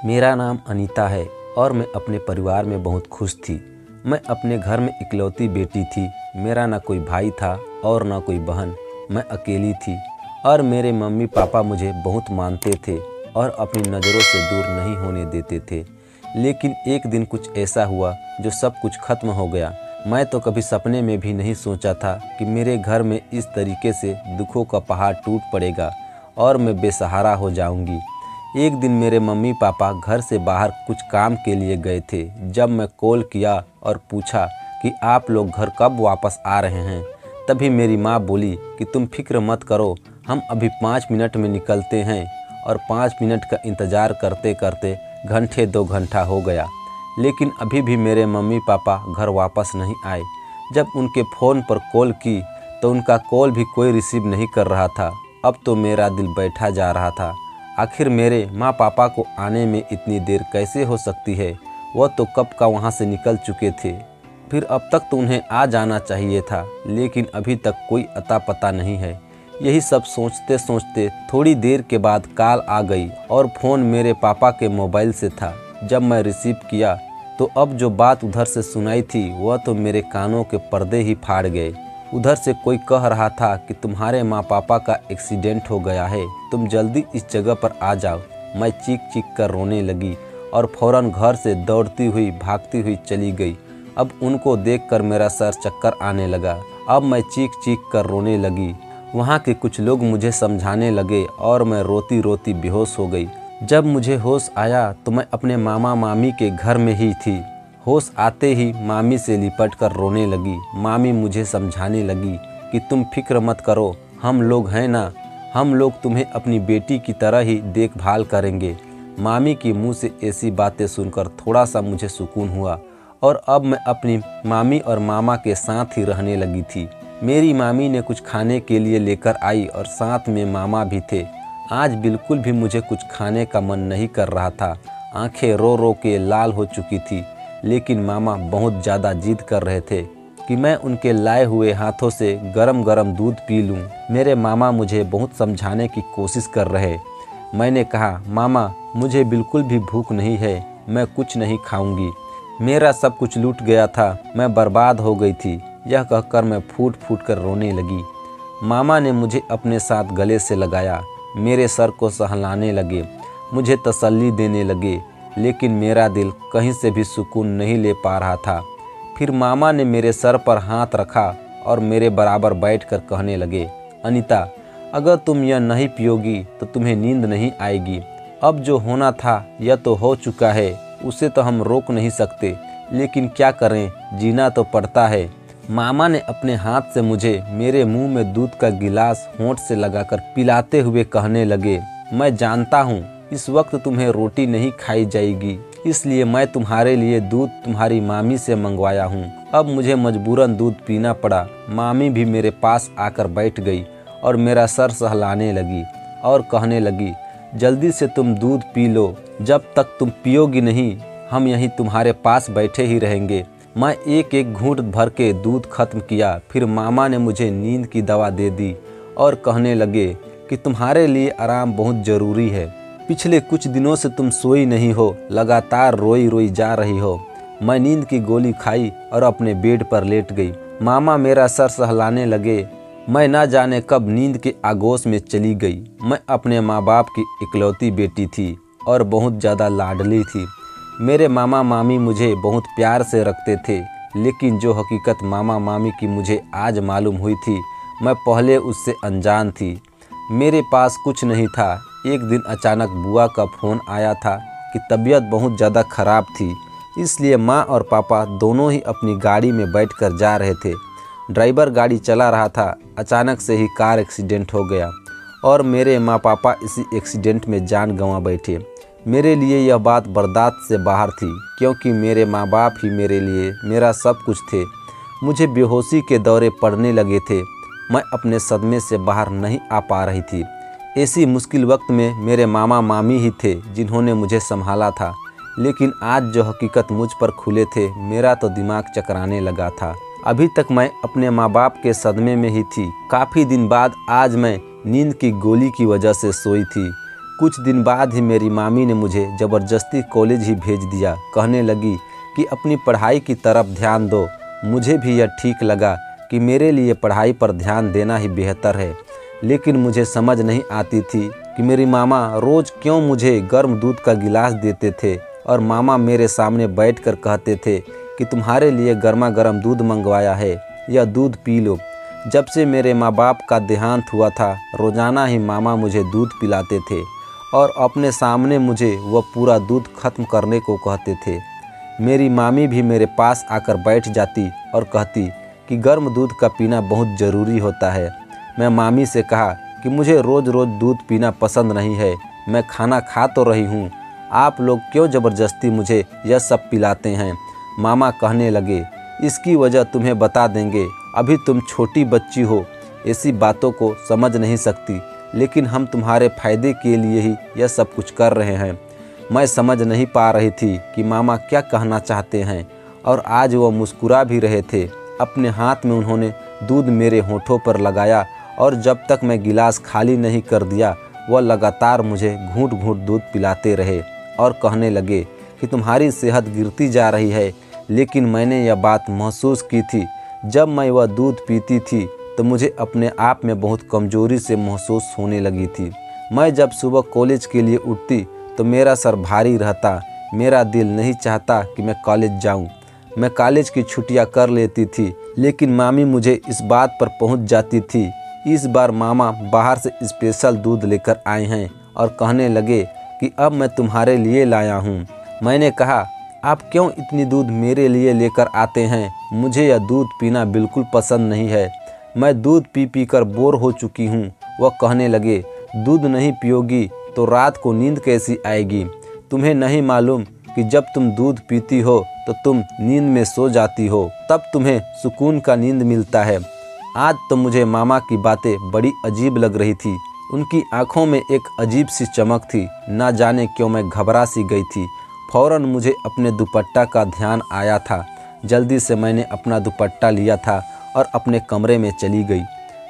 मेरा नाम अनीता है और मैं अपने परिवार में बहुत खुश थी। मैं अपने घर में इकलौती बेटी थी। मेरा ना कोई भाई था और ना कोई बहन। मैं अकेली थी और मेरे मम्मी पापा मुझे बहुत मानते थे और अपनी नज़रों से दूर नहीं होने देते थे। लेकिन एक दिन कुछ ऐसा हुआ जो सब कुछ खत्म हो गया। मैं तो कभी सपने में भी नहीं सोचा था कि मेरे घर में इस तरीके से दुखों का पहाड़ टूट पड़ेगा और मैं बेसहारा हो जाऊंगी। एक दिन मेरे मम्मी पापा घर से बाहर कुछ काम के लिए गए थे। जब मैं कॉल किया और पूछा कि आप लोग घर कब वापस आ रहे हैं, तभी मेरी माँ बोली कि तुम फिक्र मत करो, हम अभी 5 मिनट में निकलते हैं। और 5 मिनट का इंतज़ार करते करते घंटे 2 घंटा हो गया, लेकिन अभी भी मेरे मम्मी पापा घर वापस नहीं आए। जब उनके फ़ोन पर कॉल की तो उनका कॉल भी कोई रिसीव नहीं कर रहा था। अब तो मेरा दिल बैठा जा रहा था। आखिर मेरे माँ पापा को आने में इतनी देर कैसे हो सकती है? वह तो कब का वहाँ से निकल चुके थे। फिर अब तक तो उन्हें आ जाना चाहिए था, लेकिन अभी तक कोई अता पता नहीं है। यही सब सोचते सोचते थोड़ी देर के बाद कॉल आ गई और फ़ोन मेरे पापा के मोबाइल से था। जब मैं रिसीव किया तो अब जो बात उधर से सुनाई थी वह तो मेरे कानों के पर्दे ही फाड़ गए। उधर से कोई कह रहा था कि तुम्हारे माँ पापा का एक्सीडेंट हो गया है, तुम जल्दी इस जगह पर आ जाओ। मैं चीख चीख कर रोने लगी और फौरन घर से दौड़ती हुई भागती हुई चली गई। अब उनको देखकर मेरा सर चक्कर आने लगा। अब मैं चीख चीख कर रोने लगी। वहाँ के कुछ लोग मुझे समझाने लगे और मैं रोती रोती बेहोश हो गई। जब मुझे होश आया तो मैं अपने मामा मामी के घर में ही थी। होश आते ही मामी से लिपट कर रोने लगी। मामी मुझे समझाने लगी कि तुम फिक्र मत करो, हम लोग हैं ना, हम लोग तुम्हें अपनी बेटी की तरह ही देखभाल करेंगे। मामी की मुंह से ऐसी बातें सुनकर थोड़ा सा मुझे सुकून हुआ और अब मैं अपनी मामी और मामा के साथ ही रहने लगी थी। मेरी मामी ने कुछ खाने के लिए लेकर आई और साथ में मामा भी थे। आज बिल्कुल भी मुझे कुछ खाने का मन नहीं कर रहा था। आंखें रो रो के लाल हो चुकी थी, लेकिन मामा बहुत ज़्यादा जिद कर रहे थे कि मैं उनके लाए हुए हाथों से गरम गरम दूध पी लूं। मेरे मामा मुझे बहुत समझाने की कोशिश कर रहे। मैंने कहा, मामा मुझे बिल्कुल भी भूख नहीं है, मैं कुछ नहीं खाऊंगी। मेरा सब कुछ लूट गया था, मैं बर्बाद हो गई थी। यह कहकर मैं फूट फूट कर रोने लगी। मामा ने मुझे अपने साथ गले से लगाया, मेरे सर को सहलाने लगे, मुझे तसल्ली देने लगे, लेकिन मेरा दिल कहीं से भी सुकून नहीं ले पा रहा था। फिर मामा ने मेरे सर पर हाथ रखा और मेरे बराबर बैठकर कहने लगे, अनीता, अगर तुम यह नहीं पियोगी तो तुम्हें नींद नहीं आएगी। अब जो होना था यह तो हो चुका है, उसे तो हम रोक नहीं सकते, लेकिन क्या करें, जीना तो पड़ता है। मामा ने अपने हाथ से मुझे मेरे मुंह में दूध का गिलास होंठ से लगाकर पिलाते हुए कहने लगे, मैं जानता हूँ इस वक्त तुम्हें रोटी नहीं खाई जाएगी, इसलिए मैं तुम्हारे लिए दूध तुम्हारी मामी से मंगवाया हूँ। अब मुझे मजबूरन दूध पीना पड़ा। मामी भी मेरे पास आकर बैठ गई और मेरा सर सहलाने लगी और कहने लगी, जल्दी से तुम दूध पी लो, जब तक तुम पियोगी नहीं हम यहीं तुम्हारे पास बैठे ही रहेंगे। मैं एक एक घूंट भर के दूध खत्म किया। फिर मामा ने मुझे नींद की दवा दे दी और कहने लगे कि तुम्हारे लिए आराम बहुत ज़रूरी है। पिछले कुछ दिनों से तुम सोई नहीं हो, लगातार रोई रोई जा रही हो। मैं नींद की गोली खाई और अपने बेड पर लेट गई। मामा मेरा सर सहलाने लगे। मैं ना जाने कब नींद के आगोश में चली गई। मैं अपने माँ बाप की इकलौती बेटी थी और बहुत ज़्यादा लाडली थी। मेरे मामा मामी मुझे बहुत प्यार से रखते थे, लेकिन जो हकीकत मामा मामी की मुझे आज मालूम हुई थी, मैं पहले उससे अनजान थी। मेरे पास कुछ नहीं था। एक दिन अचानक बुआ का फ़ोन आया था कि तबीयत बहुत ज़्यादा ख़राब थी, इसलिए माँ और पापा दोनों ही अपनी गाड़ी में बैठकर जा रहे थे। ड्राइवर गाड़ी चला रहा था। अचानक से ही कार एक्सीडेंट हो गया और मेरे माँ पापा इसी एक्सीडेंट में जान गंवा बैठे। मेरे लिए यह बात बर्दाश्त से बाहर थी, क्योंकि मेरे माँ बाप ही मेरे लिए मेरा सब कुछ थे। मुझे बेहोशी के दौरे पड़ने लगे थे। मैं अपने सदमे से बाहर नहीं आ पा रही थी। ऐसी मुश्किल वक्त में मेरे मामा मामी ही थे जिन्होंने मुझे संभाला था, लेकिन आज जो हकीकत मुझ पर खुले थे, मेरा तो दिमाग चकराने लगा था। अभी तक मैं अपने माँ बाप के सदमे में ही थी। काफ़ी दिन बाद आज मैं नींद की गोली की वजह से सोई थी। कुछ दिन बाद ही मेरी मामी ने मुझे ज़बरदस्ती कॉलेज ही भेज दिया। कहने लगी कि अपनी पढ़ाई की तरफ ध्यान दो। मुझे भी यह ठीक लगा कि मेरे लिए पढ़ाई पर ध्यान देना ही बेहतर है, लेकिन मुझे समझ नहीं आती थी कि मेरी मामा रोज़ क्यों मुझे गर्म दूध का गिलास देते थे और मामा मेरे सामने बैठकर कहते थे कि तुम्हारे लिए गर्मा गर्म दूध मंगवाया है, यह दूध पी लो। जब से मेरे माँ बाप का देहांत हुआ था, रोज़ाना ही मामा मुझे दूध पिलाते थे और अपने सामने मुझे वह पूरा दूध खत्म करने को कहते थे। मेरी मामी भी मेरे पास आकर बैठ जाती और कहती कि गर्म दूध का पीना बहुत ज़रूरी होता है। मैं मामी से कहा कि मुझे रोज़ रोज़ दूध पीना पसंद नहीं है, मैं खाना खा तो रही हूँ, आप लोग क्यों ज़बरदस्ती मुझे यह सब पिलाते हैं। मामा कहने लगे, इसकी वजह तुम्हें बता देंगे, अभी तुम छोटी बच्ची हो, ऐसी बातों को समझ नहीं सकती, लेकिन हम तुम्हारे फ़ायदे के लिए ही यह सब कुछ कर रहे हैं। मैं समझ नहीं पा रही थी कि मामा क्या कहना चाहते हैं और आज वह मुस्कुरा भी रहे थे। अपने हाथ में उन्होंने दूध मेरे होठों पर लगाया और जब तक मैं गिलास खाली नहीं कर दिया, वह लगातार मुझे घूंट घूंट दूध पिलाते रहे और कहने लगे कि तुम्हारी सेहत गिरती जा रही है। लेकिन मैंने यह बात महसूस की थी, जब मैं वह दूध पीती थी तो मुझे अपने आप में बहुत कमज़ोरी से महसूस होने लगी थी। मैं जब सुबह कॉलेज के लिए उठती तो मेरा सर भारी रहता, मेरा दिल नहीं चाहता कि मैं कॉलेज जाऊं। मैं कॉलेज की छुट्टियां कर लेती थी, लेकिन मामी मुझे इस बात पर पहुंच जाती थी। इस बार मामा बाहर से स्पेशल दूध लेकर आए हैं और कहने लगे कि अब मैं तुम्हारे लिए लाया हूं। मैंने कहा, आप क्यों इतनी दूध मेरे लिए लेकर आते हैं, मुझे यह दूध पीना बिल्कुल पसंद नहीं है, मैं दूध पी पी कर बोर हो चुकी हूँ। वह कहने लगे, दूध नहीं पियोगी तो रात को नींद कैसी आएगी, तुम्हें नहीं मालूम कि जब तुम दूध पीती हो तो तुम नींद में सो जाती हो, तब तुम्हें सुकून का नींद मिलता है। आज तो मुझे मामा की बातें बड़ी अजीब लग रही थी। उनकी आंखों में एक अजीब सी चमक थी, ना जाने क्यों मैं घबरा सी गई थी। फ़ौरन मुझे अपने दुपट्टा का ध्यान आया था। जल्दी से मैंने अपना दुपट्टा लिया था और अपने कमरे में चली गई।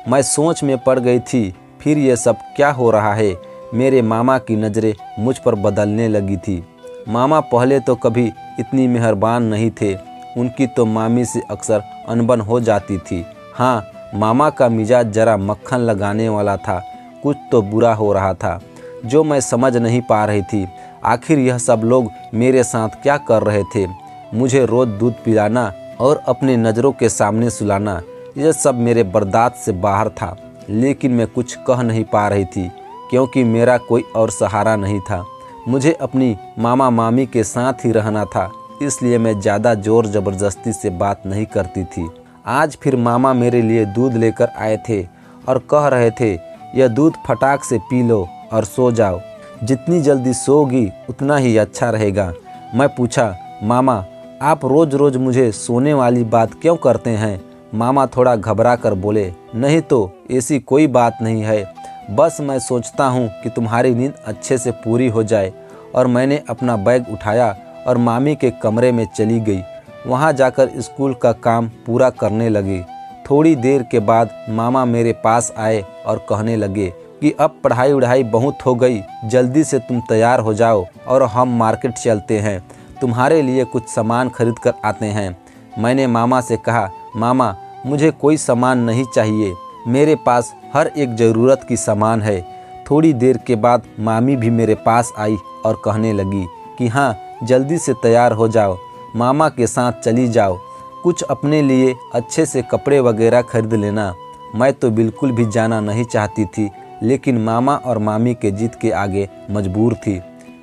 मैं सोच में पड़ गई थी, फिर ये सब क्या हो रहा है। मेरे मामा की नज़रें मुझ पर बदलने लगी थी। मामा पहले तो कभी इतनी मेहरबान नहीं थे, उनकी तो मामी से अक्सर अनबन हो जाती थी। हाँ, मामा का मिजाज जरा मक्खन लगाने वाला था, कुछ तो बुरा हो रहा था जो मैं समझ नहीं पा रही थी। आखिर यह सब लोग मेरे साथ क्या कर रहे थे। मुझे रोज़ दूध पिलाना और अपने नज़रों के सामने सुलाना, यह सब मेरे बर्दाश्त से बाहर था। लेकिन मैं कुछ कह नहीं पा रही थी क्योंकि मेरा कोई और सहारा नहीं था। मुझे अपनी मामा मामी के साथ ही रहना था, इसलिए मैं ज़्यादा ज़ोर ज़बरदस्ती से बात नहीं करती थी। आज फिर मामा मेरे लिए दूध लेकर आए थे और कह रहे थे, यह दूध फटाक से पी लो और सो जाओ, जितनी जल्दी सोओगी उतना ही अच्छा रहेगा। मैं पूछा, मामा आप रोज़ रोज़ मुझे सोने वाली बात क्यों करते हैं। मामा थोड़ा घबरा कर बोले, नहीं तो ऐसी कोई बात नहीं है, बस मैं सोचता हूँ कि तुम्हारी नींद अच्छे से पूरी हो जाए। और मैंने अपना बैग उठाया और मामी के कमरे में चली गई। वहाँ जाकर स्कूल का काम पूरा करने लगी। थोड़ी देर के बाद मामा मेरे पास आए और कहने लगे कि अब पढ़ाई वढ़ाई बहुत हो गई, जल्दी से तुम तैयार हो जाओ और हम मार्केट चलते हैं, तुम्हारे लिए कुछ सामान खरीद कर आते हैं। मैंने मामा से कहा, मामा मुझे कोई सामान नहीं चाहिए, मेरे पास हर एक ज़रूरत की सामान है। थोड़ी देर के बाद मामी भी मेरे पास आई और कहने लगी कि हाँ, जल्दी से तैयार हो जाओ, मामा के साथ चली जाओ, कुछ अपने लिए अच्छे से कपड़े वगैरह खरीद लेना। मैं तो बिल्कुल भी जाना नहीं चाहती थी, लेकिन मामा और मामी के जिद के आगे मजबूर थी,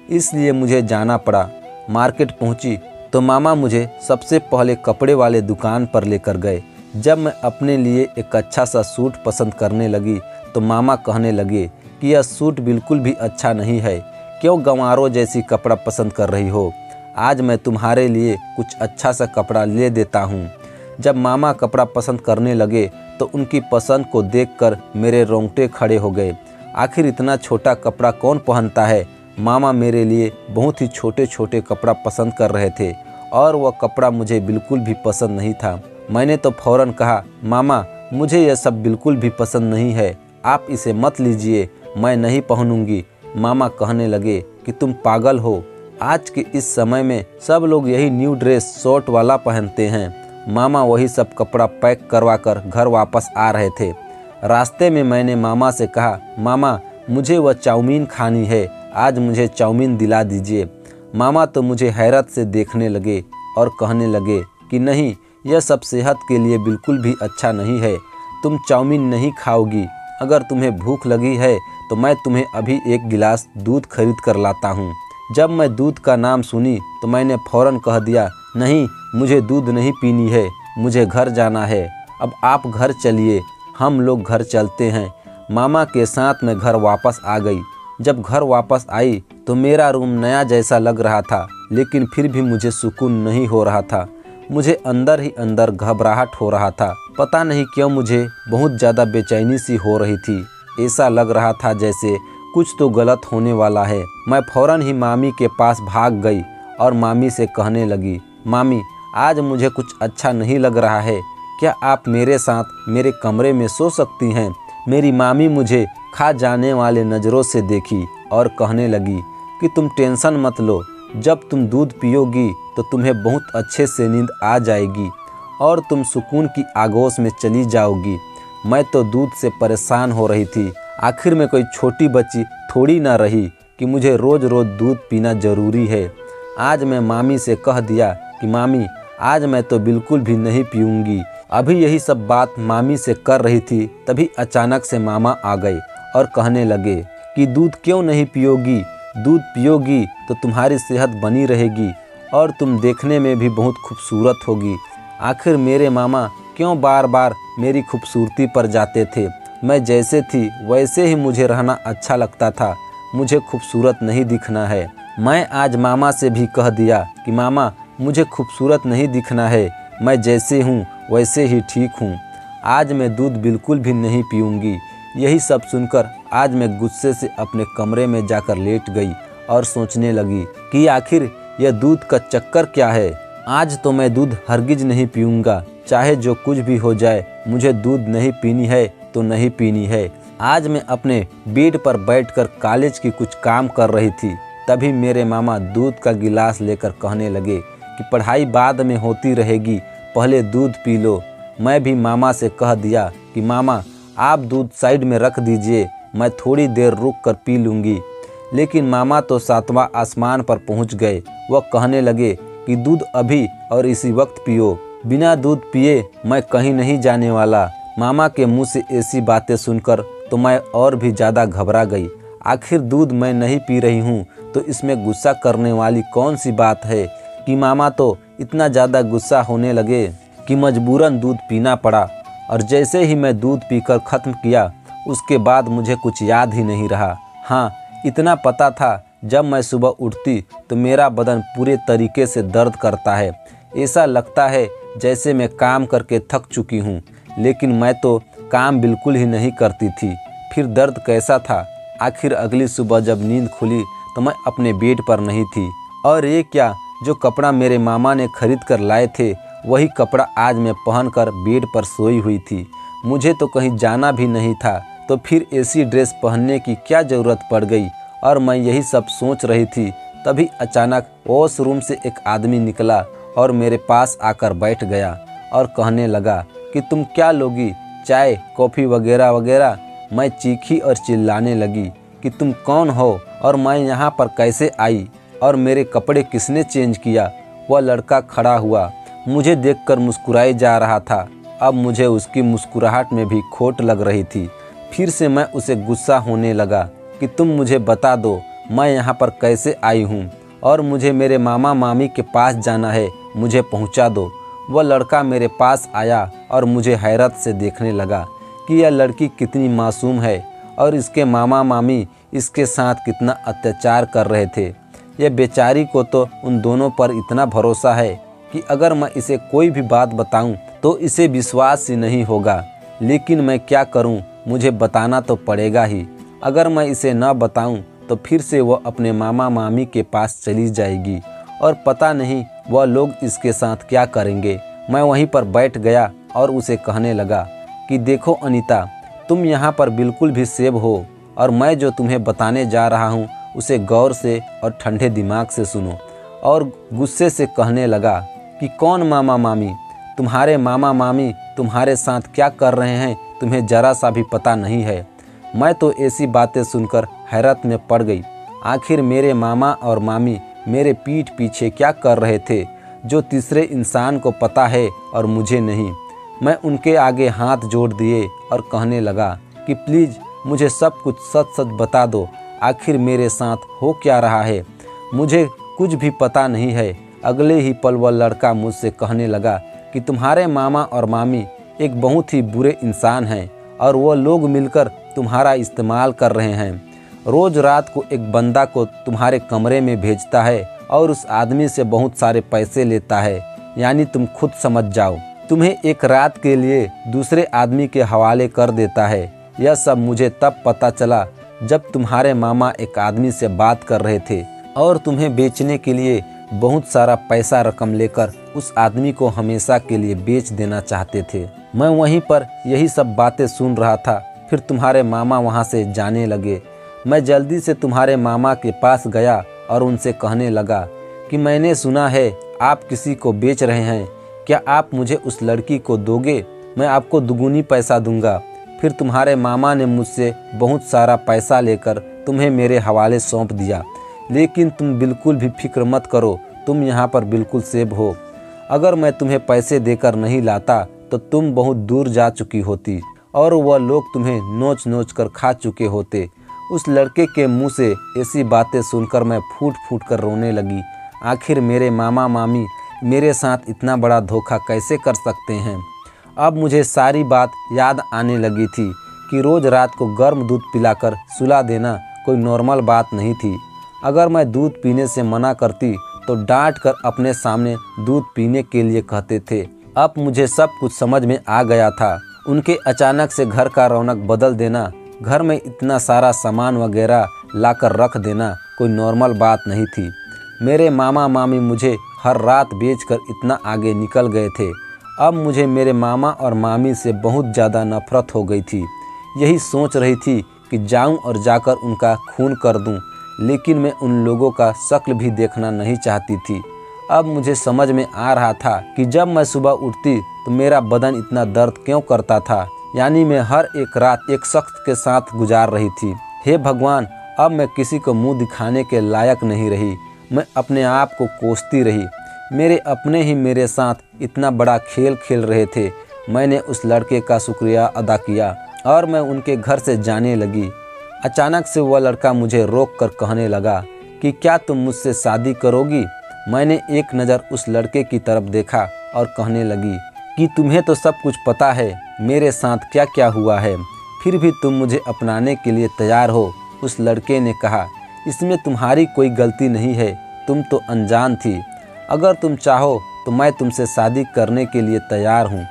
इसलिए मुझे जाना पड़ा। मार्केट पहुंची तो मामा मुझे सबसे पहले कपड़े वाले दुकान पर लेकर गए। जब मैं अपने लिए एक अच्छा सा सूट पसंद करने लगी तो मामा कहने लगे कि यह सूट बिल्कुल भी अच्छा नहीं है, क्यों गंवारों जैसी कपड़ा पसंद कर रही हो, आज मैं तुम्हारे लिए कुछ अच्छा सा कपड़ा ले देता हूँ। जब मामा कपड़ा पसंद करने लगे तो उनकी पसंद को देखकर मेरे रोंगटे खड़े हो गए। आखिर इतना छोटा कपड़ा कौन पहनता है। मामा मेरे लिए बहुत ही छोटे छोटे कपड़ा पसंद कर रहे थे और वह कपड़ा मुझे बिल्कुल भी पसंद नहीं था। मैंने तो फ़ौरन कहा, मामा मुझे यह सब बिल्कुल भी पसंद नहीं है, आप इसे मत लीजिए, मैं नहीं पहनूंगी। मामा कहने लगे कि तुम पागल हो, आज के इस समय में सब लोग यही न्यू ड्रेस शॉर्ट वाला पहनते हैं। मामा वही सब कपड़ा पैक करवा कर घर वापस आ रहे थे। रास्ते में मैंने मामा से कहा, मामा मुझे वह चाउमीन खानी है, आज मुझे चाउमीन दिला दीजिए। मामा तो मुझे हैरत से देखने लगे और कहने लगे कि नहीं, यह सब सेहत के लिए बिल्कुल भी अच्छा नहीं है, तुम चाउमीन नहीं खाओगी। अगर तुम्हें भूख लगी है तो मैं तुम्हें अभी एक गिलास दूध खरीद कर लाता हूँ। जब मैं दूध का नाम सुनी तो मैंने फ़ौरन कह दिया, नहीं, मुझे दूध नहीं पीनी है, मुझे घर जाना है। अब आप घर चलिए, हम लोग घर चलते हैं। मामा के साथ मैं घर वापस आ गई। जब घर वापस आई तो मेरा रूम नया जैसा लग रहा था, लेकिन फिर भी मुझे सुकून नहीं हो रहा था। मुझे अंदर ही अंदर घबराहट हो रहा था। पता नहीं क्यों मुझे बहुत ज़्यादा बेचैनी सी हो रही थी। ऐसा लग रहा था जैसे कुछ तो गलत होने वाला है। मैं फ़ौरन ही मामी के पास भाग गई और मामी से कहने लगी, मामी आज मुझे कुछ अच्छा नहीं लग रहा है, क्या आप मेरे साथ मेरे कमरे में सो सकती हैं? मेरी मामी मुझे खा जाने वाले नज़रों से देखी और कहने लगी कि तुम टेंशन मत लो, जब तुम दूध पियोगी तो तुम्हें बहुत अच्छे से नींद आ जाएगी और तुम सुकून की आगोश में चली जाओगी। मैं तो दूध से परेशान हो रही थी। आखिर में कोई छोटी बच्ची थोड़ी ना रही कि मुझे रोज़ रोज़ दूध पीना ज़रूरी है। आज मैं मामी से कह दिया कि मामी आज मैं तो बिल्कुल भी नहीं पीऊँगी। अभी यही सब बात मामी से कर रही थी, तभी अचानक से मामा आ गए और कहने लगे कि दूध क्यों नहीं पियोगी? दूध पियोगी तो तुम्हारी सेहत बनी रहेगी और तुम देखने में भी बहुत खूबसूरत होगी। आखिर मेरे मामा क्यों बार बार मेरी खूबसूरती पर जाते थे? मैं जैसे थी वैसे ही मुझे रहना अच्छा लगता था, मुझे खूबसूरत नहीं दिखना है। मैं आज मामा से भी कह दिया कि मामा मुझे खूबसूरत नहीं दिखना है, मैं जैसे हूँ वैसे ही ठीक हूँ। आज मैं दूध बिल्कुल भी नहीं पीऊँगी। यही सब सुनकर आज मैं गुस्से से अपने कमरे में जाकर लेट गई और सोचने लगी कि आखिर यह दूध का चक्कर क्या है। आज तो मैं दूध हरगिज नहीं पीऊँगा, चाहे जो कुछ भी हो जाए, मुझे दूध नहीं पीनी है तो नहीं पीनी है। आज मैं अपने बेड पर बैठकर कॉलेज की कुछ काम कर रही थी, तभी मेरे मामा दूध का गिलास लेकर कहने लगे कि पढ़ाई बाद में होती रहेगी, पहले दूध पी लो। मैं भी मामा से कह दिया कि मामा आप दूध साइड में रख दीजिए, मैं थोड़ी देर रुक कर पी लूँगी। लेकिन मामा तो सातवां आसमान पर पहुँच गए। वह कहने लगे कि दूध अभी और इसी वक्त पियो, बिना दूध पिए मैं कहीं नहीं जाने वाला। मामा के मुंह से ऐसी बातें सुनकर तो मैं और भी ज़्यादा घबरा गई। आखिर दूध मैं नहीं पी रही हूँ तो इसमें गुस्सा करने वाली कौन सी बात है कि मामा तो इतना ज़्यादा गुस्सा होने लगे कि मजबूरन दूध पीना पड़ा। और जैसे ही मैं दूध पीकर ख़त्म किया उसके बाद मुझे कुछ याद ही नहीं रहा। हाँ, इतना पता था जब मैं सुबह उठती तो मेरा बदन पूरे तरीके से दर्द करता है। ऐसा लगता है जैसे मैं काम करके थक चुकी हूँ, लेकिन मैं तो काम बिल्कुल ही नहीं करती थी। फिर दर्द कैसा था? आखिर अगली सुबह जब नींद खुली तो मैं अपने बेड पर नहीं थी। और ये क्या, जो कपड़ा मेरे मामा ने खरीद कर लाए थे वही कपड़ा आज मैं पहनकर बेड पर सोई हुई थी। मुझे तो कहीं जाना भी नहीं था, तो फिर ऐसी ड्रेस पहनने की क्या ज़रूरत पड़ गई? और मैं यही सब सोच रही थी, तभी अचानक वॉशरूम से एक आदमी निकला और मेरे पास आकर बैठ गया और कहने लगा कि तुम क्या लोगी, चाय कॉफ़ी वगैरह वगैरह। मैं चीखी और चिल्लाने लगी कि तुम कौन हो और मैं यहाँ पर कैसे आई और मेरे कपड़े किसने चेंज किया? वह लड़का खड़ा हुआ, मुझे देखकर मुस्कुराए जा रहा था। अब मुझे उसकी मुस्कुराहट में भी खोट लग रही थी। फिर से मैं उसे गुस्सा होने लगा कि तुम मुझे बता दो मैं यहाँ पर कैसे आई हूँ और मुझे मेरे मामा मामी के पास जाना है, मुझे पहुँचा दो। वह लड़का मेरे पास आया और मुझे हैरत से देखने लगा कि यह लड़की कितनी मासूम है और इसके मामा मामी इसके साथ कितना अत्याचार कर रहे थे। यह बेचारी को तो उन दोनों पर इतना भरोसा है कि अगर मैं इसे कोई भी बात बताऊं तो इसे विश्वास ही नहीं होगा। लेकिन मैं क्या करूं, मुझे बताना तो पड़ेगा ही। अगर मैं इसे न बताऊं तो फिर से वह अपने मामा मामी के पास चली जाएगी और पता नहीं वह लोग इसके साथ क्या करेंगे। मैं वहीं पर बैठ गया और उसे कहने लगा कि देखो अनीता, तुम यहाँ पर बिल्कुल भी सेफ हो और मैं जो तुम्हें बताने जा रहा हूँ उसे गौर से और ठंडे दिमाग से सुनो। और गुस्से से कहने लगा कि कौन मामा मामी? तुम्हारे मामा मामी तुम्हारे साथ क्या कर रहे हैं तुम्हें ज़रा सा भी पता नहीं है। मैं तो ऐसी बातें सुनकर हैरत में पड़ गई। आखिर मेरे मामा और मामी मेरे पीठ पीछे क्या कर रहे थे जो तीसरे इंसान को पता है और मुझे नहीं। मैं उनके आगे हाथ जोड़ दिए और कहने लगा कि प्लीज़ मुझे सब कुछ सच सच बता दो, आखिर मेरे साथ हो क्या रहा है, मुझे कुछ भी पता नहीं है। अगले ही पल वह लड़का मुझसे कहने लगा कि तुम्हारे मामा और मामी एक बहुत ही बुरे इंसान हैं और वो लोग मिलकर तुम्हारा इस्तेमाल कर रहे हैं। रोज़ रात को एक बंदा को तुम्हारे कमरे में भेजता है और उस आदमी से बहुत सारे पैसे लेता है, यानी तुम खुद समझ जाओ, तुम्हें एक रात के लिए दूसरे आदमी के हवाले कर देता है। यह सब मुझे तब पता चला जब तुम्हारे मामा एक आदमी से बात कर रहे थे और तुम्हें बेचने के लिए बहुत सारा पैसा रकम लेकर उस आदमी को हमेशा के लिए बेच देना चाहते थे। मैं वहीं पर यही सब बातें सुन रहा था। फिर तुम्हारे मामा वहाँ से जाने लगे। मैं जल्दी से तुम्हारे मामा के पास गया और उनसे कहने लगा कि मैंने सुना है आप किसी को बेच रहे हैं, क्या आप मुझे उस लड़की को दोगे? मैं आपको दुगुनी पैसा दूंगा। फिर तुम्हारे मामा ने मुझसे बहुत सारा पैसा लेकर तुम्हें मेरे हवाले सौंप दिया, लेकिन तुम बिल्कुल भी फिक्र मत करो, तुम यहाँ पर बिल्कुल सेफ हो। अगर मैं तुम्हें पैसे देकर नहीं लाता तो तुम बहुत दूर जा चुकी होती और वह लोग तुम्हें नोच नोच कर खा चुके होते। उस लड़के के मुंह से ऐसी बातें सुनकर मैं फूट फूट कर रोने लगी। आखिर मेरे मामा मामी मेरे साथ इतना बड़ा धोखा कैसे कर सकते हैं? अब मुझे सारी बात याद आने लगी थी कि रोज़ रात को गर्म दूध पिलाकर सुला देना कोई नॉर्मल बात नहीं थी। अगर मैं दूध पीने से मना करती तो डांट कर अपने सामने दूध पीने के लिए कहते थे। अब मुझे सब कुछ समझ में आ गया था। उनके अचानक से घर का रौनक बदल देना, घर में इतना सारा सामान वगैरह लाकर रख देना कोई नॉर्मल बात नहीं थी। मेरे मामा मामी मुझे हर रात बेचकर इतना आगे निकल गए थे। अब मुझे मेरे मामा और मामी से बहुत ज़्यादा नफरत हो गई थी। यही सोच रही थी कि जाऊं और जाकर उनका खून कर दूं, लेकिन मैं उन लोगों का शक्ल भी देखना नहीं चाहती थी। अब मुझे समझ में आ रहा था कि जब मैं सुबह उठती तो मेरा बदन इतना दर्द क्यों करता था, यानी मैं हर एक रात एक शख्स के साथ गुजार रही थी। हे भगवान, अब मैं किसी को मुंह दिखाने के लायक नहीं रही। मैं अपने आप को कोसती रही। मेरे अपने ही मेरे साथ इतना बड़ा खेल खेल रहे थे। मैंने उस लड़के का शुक्रिया अदा किया और मैं उनके घर से जाने लगी। अचानक से वह लड़का मुझे रोक कर कहने लगा कि क्या तुम मुझसे शादी करोगी? मैंने एक नज़र उस लड़के की तरफ देखा और कहने लगी कि तुम्हें तो सब कुछ पता है मेरे साथ क्या क्या हुआ है, फिर भी तुम मुझे अपनाने के लिए तैयार हो। उस लड़के ने कहा, इसमें तुम्हारी कोई गलती नहीं है, तुम तो अनजान थी। अगर तुम चाहो तो मैं तुमसे शादी करने के लिए तैयार हूँ।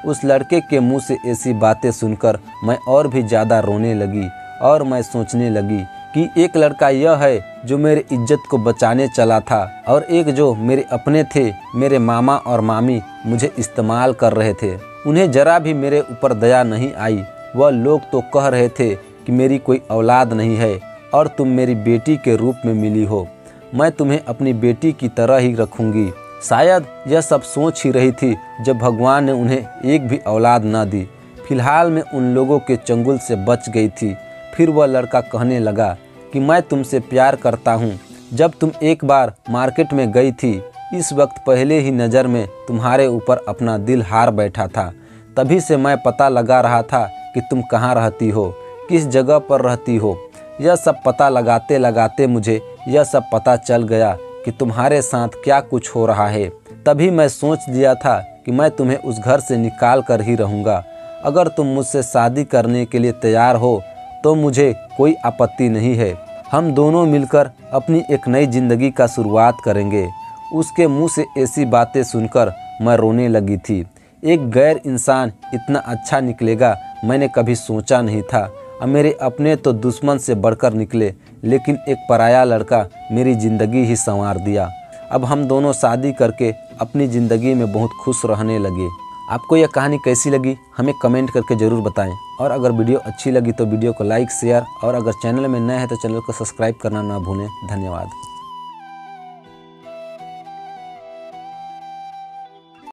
उस लड़के के मुंह से ऐसी बातें सुनकर मैं और भी ज़्यादा रोने लगी और मैं सोचने लगी कि एक लड़का यह है जो मेरे इज्जत को बचाने चला था और एक जो मेरे अपने थे, मेरे मामा और मामी मुझे इस्तेमाल कर रहे थे। उन्हें जरा भी मेरे ऊपर दया नहीं आई। वह लोग तो कह रहे थे कि मेरी कोई औलाद नहीं है और तुम मेरी बेटी के रूप में मिली हो, मैं तुम्हें अपनी बेटी की तरह ही रखूंगी। शायद यह सब सोच ही रही थी जब भगवान ने उन्हें एक भी औलाद न दी। फिलहाल मैं उन लोगों के चंगुल से बच गई थी। फिर वह लड़का कहने लगा कि मैं तुमसे प्यार करता हूँ। जब तुम एक बार मार्केट में गई थी, इस वक्त पहले ही नज़र में तुम्हारे ऊपर अपना दिल हार बैठा था। तभी से मैं पता लगा रहा था कि तुम कहाँ रहती हो, किस जगह पर रहती हो। यह सब पता लगाते लगाते मुझे यह सब पता चल गया कि तुम्हारे साथ क्या कुछ हो रहा है। तभी मैं सोच लिया था कि मैं तुम्हें उस घर से निकाल कर ही रहूँगा। अगर तुम मुझसे शादी करने के लिए तैयार हो तो मुझे कोई आपत्ति नहीं है। हम दोनों मिलकर अपनी एक नई ज़िंदगी का शुरुआत करेंगे। उसके मुंह से ऐसी बातें सुनकर मैं रोने लगी थी। एक गैर इंसान इतना अच्छा निकलेगा मैंने कभी सोचा नहीं था। अब मेरे अपने तो दुश्मन से बढ़कर निकले, लेकिन एक पराया लड़का मेरी ज़िंदगी ही संवार दिया। अब हम दोनों शादी करके अपनी ज़िंदगी में बहुत खुश रहने लगे। आपको यह कहानी कैसी लगी हमें कमेंट करके ज़रूर बताएं। और अगर वीडियो अच्छी लगी तो वीडियो को लाइक शेयर और अगर चैनल में नए हैं तो चैनल को सब्सक्राइब करना ना भूलें। धन्यवाद।